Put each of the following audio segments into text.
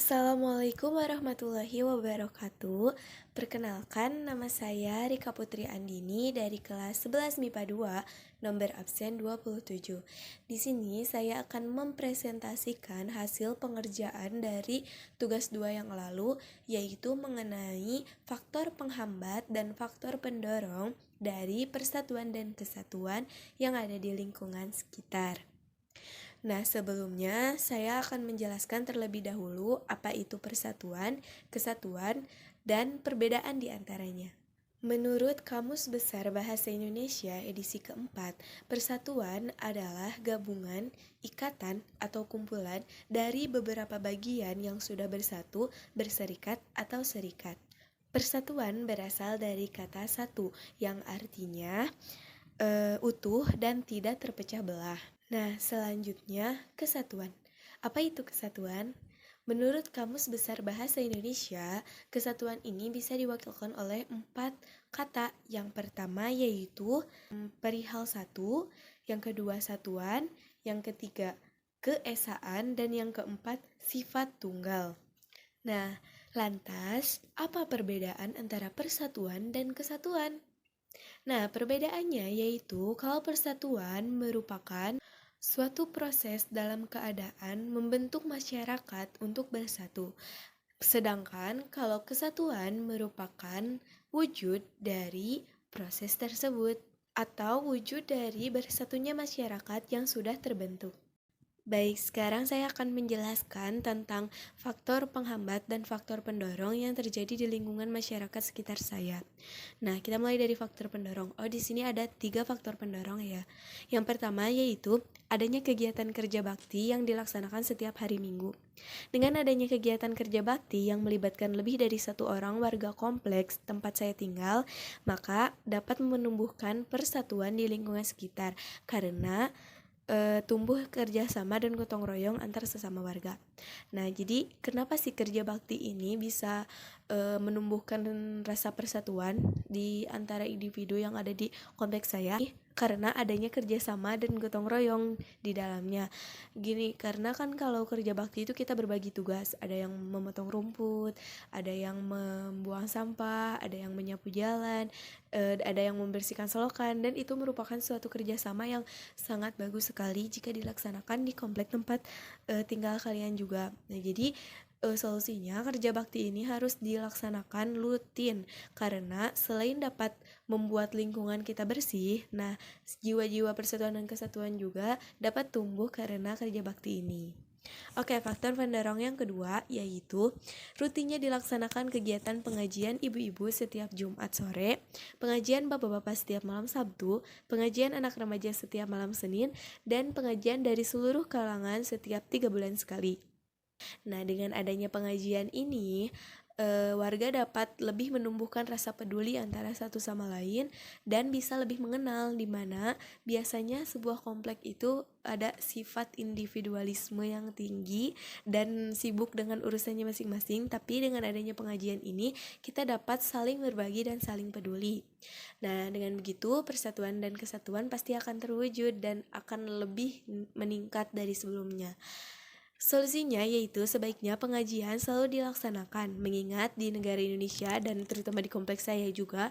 Assalamualaikum warahmatullahi wabarakatuh. Perkenalkan, nama saya Rika Putri Andini dari kelas 11 MIPA 2, nomor absen 27. Di sini saya akan mempresentasikan hasil pengerjaan dari tugas 2 yang lalu, yaitu mengenai faktor penghambat dan faktor pendorong dari persatuan dan kesatuan yang ada di lingkungan sekitar. Nah, sebelumnya saya akan menjelaskan terlebih dahulu apa itu persatuan, kesatuan, dan perbedaan di antaranya. Menurut Kamus Besar Bahasa Indonesia edisi keempat, persatuan adalah gabungan, ikatan, atau kumpulan dari beberapa bagian yang sudah bersatu, berserikat, atau serikat. Persatuan berasal dari kata satu, yang artinya utuh dan tidak terpecah belah. Nah, selanjutnya kesatuan. Apa itu kesatuan? Menurut Kamus Besar Bahasa Indonesia, kesatuan ini bisa diwakilkan oleh 4 kata. Yang pertama yaitu perihal satu, yang kedua satuan, yang ketiga keesaan, dan yang keempat sifat tunggal. Nah, lantas apa perbedaan antara persatuan dan kesatuan? Nah, perbedaannya yaitu kalau persatuan merupakan suatu proses dalam keadaan membentuk masyarakat untuk bersatu. Sedangkan kalau kesatuan merupakan wujud dari proses tersebut atau wujud dari bersatunya masyarakat yang sudah terbentuk. Baik, sekarang saya akan menjelaskan tentang faktor penghambat dan faktor pendorong yang terjadi di lingkungan masyarakat sekitar saya. Nah, kita mulai dari faktor pendorong. Di sini ada 3 faktor pendorong ya. Yang pertama yaitu adanya kegiatan kerja bakti yang dilaksanakan setiap hari Minggu. Dengan adanya kegiatan kerja bakti yang melibatkan lebih dari 1 orang warga kompleks tempat saya tinggal, maka dapat menumbuhkan persatuan di lingkungan sekitar karena tumbuh kerjasama dan gotong royong antar sesama warga. Nah, jadi kenapa sih kerja bakti ini bisa menumbuhkan rasa persatuan di antara individu yang ada di kompleks saya? Karena adanya kerjasama dan gotong royong di dalamnya. Gini, karena kan kalau kerja bakti itu kita berbagi tugas. Ada yang memotong rumput, ada yang membuang sampah, ada yang menyapu jalan, ada yang membersihkan selokan, dan itu merupakan suatu kerjasama yang sangat bagus sekali jika dilaksanakan di komplek tempat tinggal kalian juga. Nah, jadi solusinya kerja bakti ini harus dilaksanakan rutin karena selain dapat membuat lingkungan kita bersih, nah jiwa-jiwa persatuan dan kesatuan juga dapat tumbuh karena kerja bakti ini. Oke, faktor pendorong yang kedua yaitu rutinnya dilaksanakan kegiatan pengajian ibu-ibu setiap Jumat sore, pengajian bapak-bapak setiap malam Sabtu, pengajian anak remaja setiap malam Senin, dan pengajian dari seluruh kalangan setiap 3 bulan sekali. Nah, dengan adanya pengajian ini, warga dapat lebih menumbuhkan rasa peduli antara satu sama lain dan bisa lebih mengenal, di mana biasanya sebuah komplek itu ada sifat individualisme yang tinggi dan sibuk dengan urusannya masing-masing, tapi dengan adanya pengajian ini kita dapat saling berbagi dan saling peduli. Nah, dengan begitu persatuan dan kesatuan pasti akan terwujud dan akan lebih meningkat dari sebelumnya. Solusinya yaitu sebaiknya pengajian selalu dilaksanakan, mengingat di negara Indonesia dan terutama di kompleks saya juga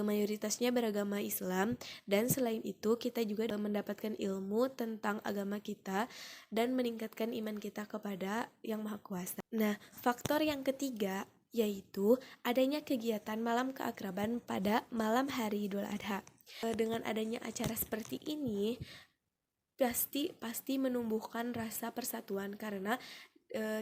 mayoritasnya beragama Islam, dan selain itu kita juga mendapatkan ilmu tentang agama kita dan meningkatkan iman kita kepada Yang Maha Kuasa. Nah, faktor yang ketiga yaitu adanya kegiatan malam keakraban pada malam hari Idul Adha. Dengan adanya acara seperti ini pasti menumbuhkan rasa persatuan karena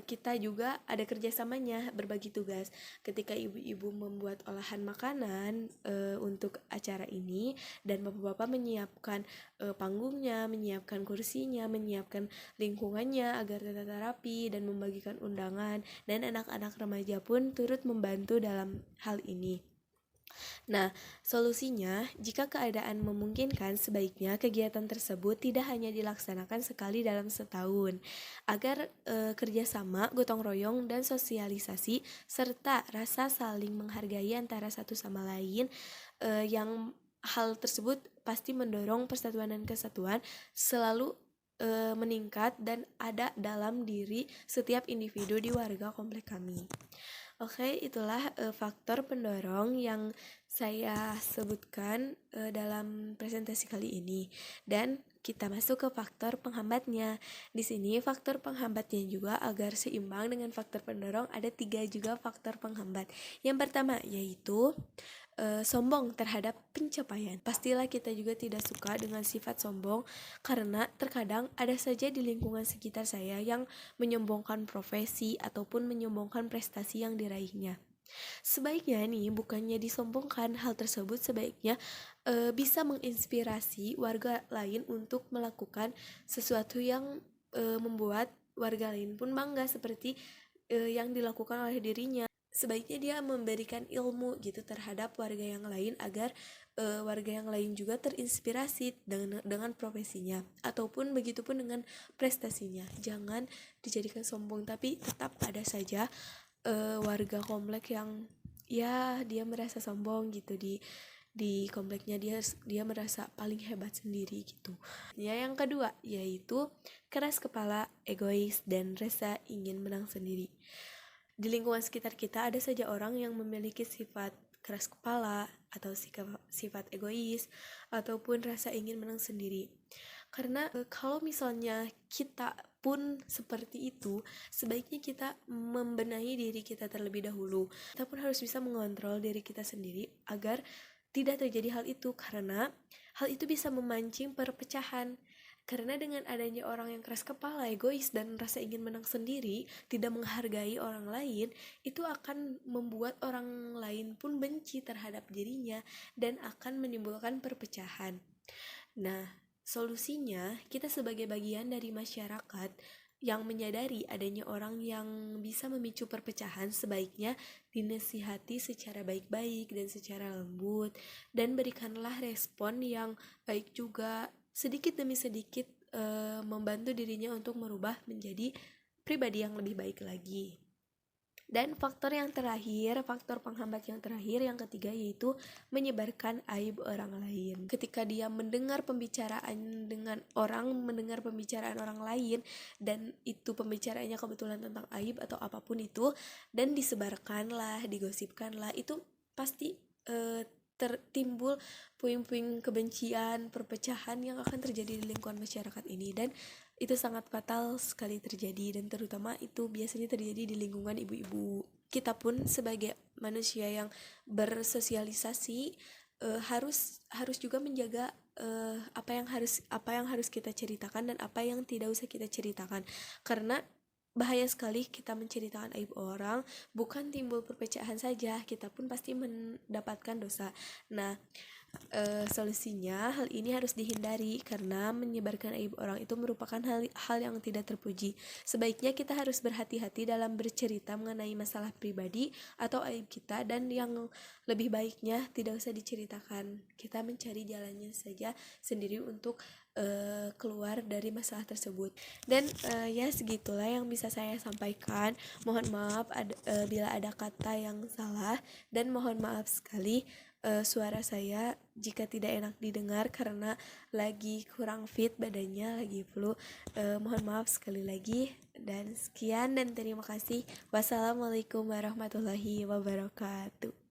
kita juga ada kerjasamanya, berbagi tugas. Ketika ibu-ibu membuat olahan makanan untuk acara ini, dan bapak-bapak menyiapkan panggungnya, menyiapkan kursinya, menyiapkan lingkungannya agar tertata rapi dan membagikan undangan, dan anak-anak remaja pun turut membantu dalam hal ini. Nah, solusinya, jika keadaan memungkinkan, sebaiknya kegiatan tersebut tidak hanya dilaksanakan sekali dalam setahun, agar kerjasama, gotong royong, dan sosialisasi, serta rasa saling menghargai antara satu sama lain, yang hal tersebut pasti mendorong persatuan dan kesatuan selalu meningkat dan ada dalam diri setiap individu di warga komplek kami. Oke, itulah faktor pendorong yang saya sebutkan dalam presentasi kali ini. Dan kita masuk ke faktor penghambatnya. Di sini faktor penghambatnya juga agar seimbang dengan faktor pendorong, ada 3 juga faktor penghambat. Yang pertama yaitu sombong terhadap pencapaian. Pastilah kita juga tidak suka dengan sifat sombong, karena terkadang ada saja di lingkungan sekitar saya yang menyombongkan profesi ataupun menyombongkan prestasi yang diraihnya. Sebaiknya nih, bukannya disombongkan, hal tersebut sebaiknya bisa menginspirasi warga lain untuk melakukan sesuatu yang membuat warga lain pun bangga seperti yang dilakukan oleh dirinya. Sebaiknya dia memberikan ilmu gitu terhadap warga yang lain agar warga yang lain juga terinspirasi dengan profesinya, ataupun begitupun dengan prestasinya. Jangan dijadikan sombong, tapi tetap ada saja warga komplek yang ya dia merasa sombong gitu di kompleknya, dia merasa paling hebat sendiri gitu. Ya, yang kedua yaitu keras kepala, egois, dan rasa ingin menang sendiri. Di lingkungan sekitar kita ada saja orang yang memiliki sifat keras kepala atau sifat egois ataupun rasa ingin menang sendiri. Karena kalau misalnya kita pun seperti itu, sebaiknya kita membenahi diri kita terlebih dahulu. Kita pun harus bisa mengontrol diri kita sendiri agar tidak terjadi hal itu, karena hal itu bisa memancing perpecahan. Karena dengan adanya orang yang keras kepala, egois, dan rasa ingin menang sendiri, tidak menghargai orang lain, itu akan membuat orang lain pun benci terhadap dirinya dan akan menimbulkan perpecahan. Nah, solusinya kita sebagai bagian dari masyarakat yang menyadari adanya orang yang bisa memicu perpecahan, sebaiknya dinasihati secara baik-baik dan secara lembut, dan berikanlah respon yang baik juga, sedikit demi sedikit membantu dirinya untuk merubah menjadi pribadi yang lebih baik lagi. Dan faktor penghambat yang terakhir, yang ketiga, yaitu menyebarkan aib orang lain. Ketika dia mendengar pembicaraan orang lain, dan itu pembicaraannya kebetulan tentang aib atau apapun itu, dan disebarkanlah, digosipkanlah, itu pasti tertimbul puing-puing kebencian, perpecahan yang akan terjadi di lingkungan masyarakat ini, dan itu sangat fatal sekali terjadi, dan terutama itu biasanya terjadi di lingkungan ibu-ibu. Kita pun sebagai manusia yang bersosialisasi harus juga menjaga apa yang harus kita ceritakan dan apa yang tidak usah kita ceritakan, karena bahaya sekali kita menceritakan aib orang, bukan timbul perpecahan saja, kita pun pasti mendapatkan dosa. Nah, solusinya hal ini harus dihindari, karena menyebarkan aib orang itu merupakan hal yang tidak terpuji. Sebaiknya kita harus berhati-hati dalam bercerita mengenai masalah pribadi atau aib kita, dan yang lebih baiknya tidak usah diceritakan. Kita mencari jalannya saja sendiri untuk keluar dari masalah tersebut. Dan ya segitulah yang bisa saya sampaikan. Mohon maaf bila ada kata yang salah, dan mohon maaf sekali suara saya jika tidak enak didengar karena lagi kurang fit badannya, lagi flu. Mohon maaf sekali lagi, dan sekian dan terima kasih. Wassalamualaikum warahmatullahi wabarakatuh.